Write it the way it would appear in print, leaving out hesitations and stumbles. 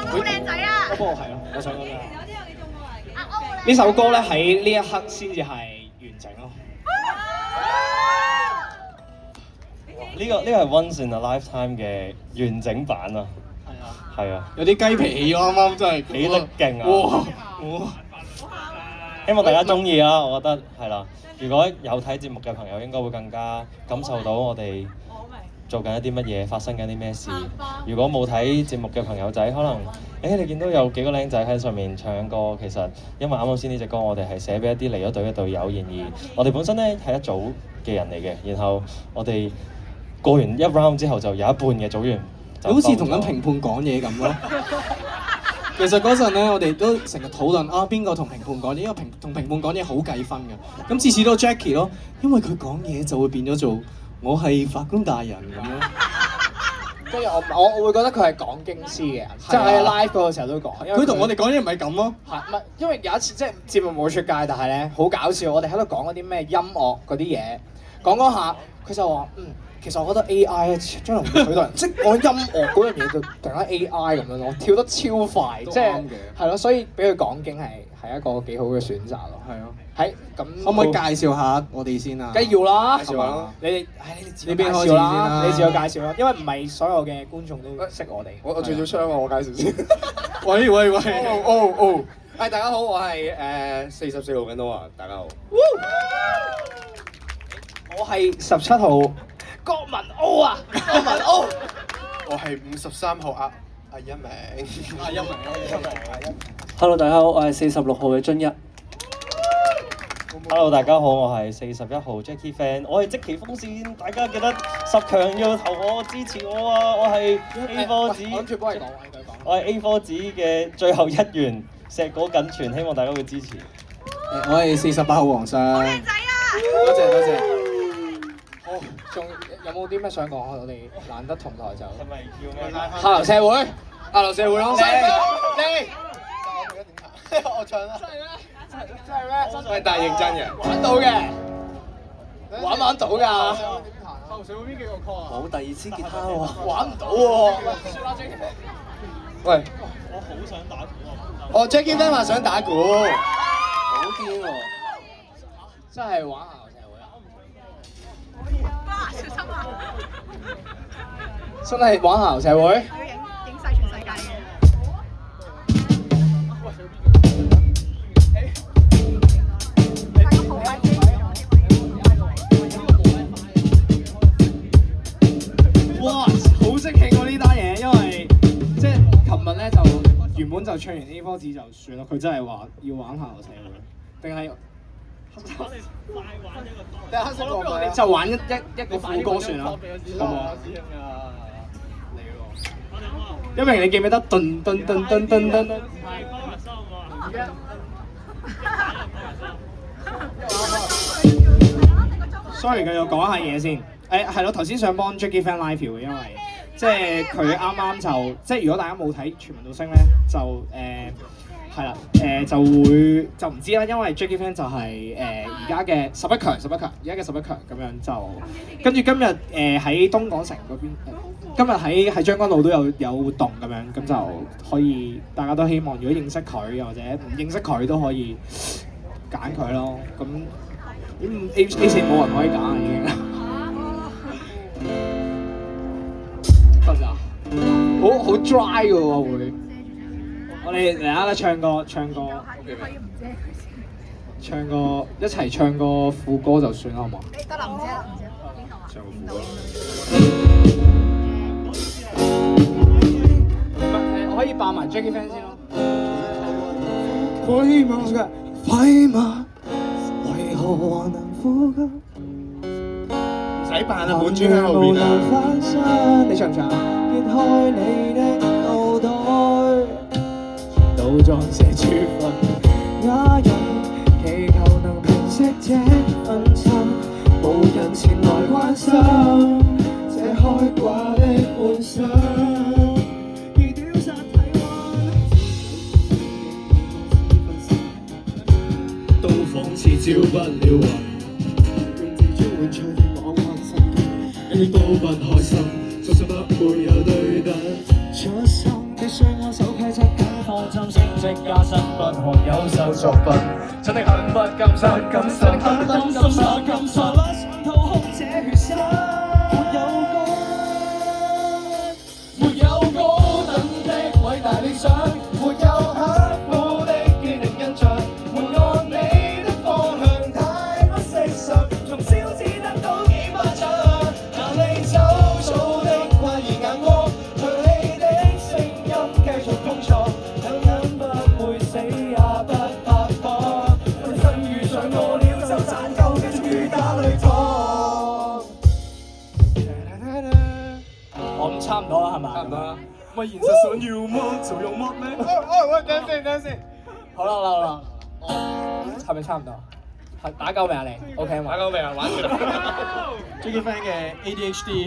好靚仔啊！不過係咯，我想講咧，阿歐好靚呢首歌咧喺呢一刻先至係完整咯。呢個係 Once in a Lifetime 嘅完整版啊！係啊，係啊，有啲雞皮起咯，啱啱真係起得勁啊！哇！希望大家中意啦，我覺得係啦。如果有睇節目嘅朋友，應該會更加感受到我哋做緊一啲乜嘢，發生緊啲咩事。如果冇睇節目嘅朋友仔，可能你見到有幾個僆仔喺上面唱歌，其實因為啱啱先呢隻歌，我哋係寫俾一啲離咗隊嘅隊友，然而我哋本身咧係一組嘅人嚟嘅，然後我哋過完一 round 之後，就有一半嘅組員就好似同緊評判講嘢咁咯。其實嗰陣咧，我哋都成日討論啊，邊個同評判講嘢，因為同評判講嘢好計分嘅。咁次次都 Jackie 咯，因為佢講嘢就會變咗做我係法官大人咁樣。跟住我會覺得佢係講經師嘅人，即係喺 live 嗰個時候都講。佢同我哋講嘢唔係咁咯。係唔係？因為有一次即係節目冇出街，但係咧好搞笑，我哋喺度講嗰啲咩音樂嗰啲嘢，講下，佢就話其實我覺得 AI 咧將來會取代人，即係我音樂嗰樣嘢就突然間 AI 咁樣咯，跳得超快，即係係咯，所以俾佢講經係一個幾好嘅選擇咯。係啊，係咁可唔可以介紹下我哋先啊？梗係要啦，介紹下你哋你自己呢邊開始介紹啦，先啦你自己介紹啦，因為唔係所有嘅觀眾都識我哋。我最早槍啊！我介紹先。喂！哦！大家好，我係44號嘅 Noah，大家好。我係17號郭文歐啊，郭文歐。我係53號阿一鳴。阿一鳴。 Hello， 大家好，我係46號嘅津一。Hello， 大家好，我係41號 Jackie Fan， 我係即期風扇，大家記得10強要投我支持我啊！我係 A4 子，我諗住幫你講，我係 A4 子嘅最後一員，碩果僅存，希望大家會支持。我係48號皇上。好靚仔啊！多謝。好，仲有冇啲咩想講啊？我哋難得同台就係咪叫咩？下流社會，下流社會咯。你我唱啦。真係咩？喂，但係認真嘅。玩到嘅，玩到㗎。下流社會邊幾個 call 啊？冇第二支吉他喎。玩唔到喎。喂，我好想打鼓啊！我 Jackie Fan 話想打鼓。好癲喎！真係玩下流社會啊！哇！小心啊！真係玩下流社會。佢影晒全世界嘅。哇！好識興喎呢單嘢，因為即係琴日咧就原本就唱完 A4 字就算啦，佢真係話要玩下流社會，定係我哋就玩一個副歌算啦，好唔好啊？一鳴你記唔記得頓頓頓頓頓頓？ Sorry， 繼續講下嘢先。係咯，頭先想幫 Jackie Fan 拉票嘅，因為即係佢啱啱就即係如果大家冇睇全民造星咧，就係啦就會就唔知啦，因為 Jackie Fan 就係而家嘅11強，而家嘅11強咁樣就跟住今日喺東港城嗰邊，今日喺將軍澳都有活動咁樣，咁就可以大家都希望如果認識佢又或者唔認識佢都可以揀佢咯，咁。A4 冇人可以揀啊，已經得㗎，好 dry 嘅喎會。我哋嚟下唱歌，一齊唱個副歌就算啦，好唔好？得啦，唔知啦，唱個副歌。我可以扮埋 Jackie Fan 先咯。快馬為何還能呼吸？唔使扮啦，本尊喺後邊啊！你唱唔唱啊？揭開你的腦袋，倒裝這處分啞忍，祈求能平息這紛爭，無人前來關心這開掛的幻想。而屌殺體溫，都仿似照不了雲。用自尊換取的網絡世界，血都不開心，信心不會有對等。出生的雙眼手攜側緊，放針升職加薪，不看優秀作品，真的很不甘心，真的很不甘心，不想掏空這血腥。沒有高等的偉大理想，沒有刻苦的堅定印象，沒按你的方向太不適實，從小只得到幾巴掌，行離走草的怪異眼光，唾棄的聲音繼續工作，兩眼不會死也不怕慌，本身遇上我了就賺夠，繼續與打擂趟。我唔差唔多啦，係嘛？差唔多啦。咪現實想要乜就用乜咩？喂，等先。好啦，係咪差唔多？係打夠未啊你？OK 嘛？打夠未啊？玩住啦。Jackie Fan 嘅 ADHD。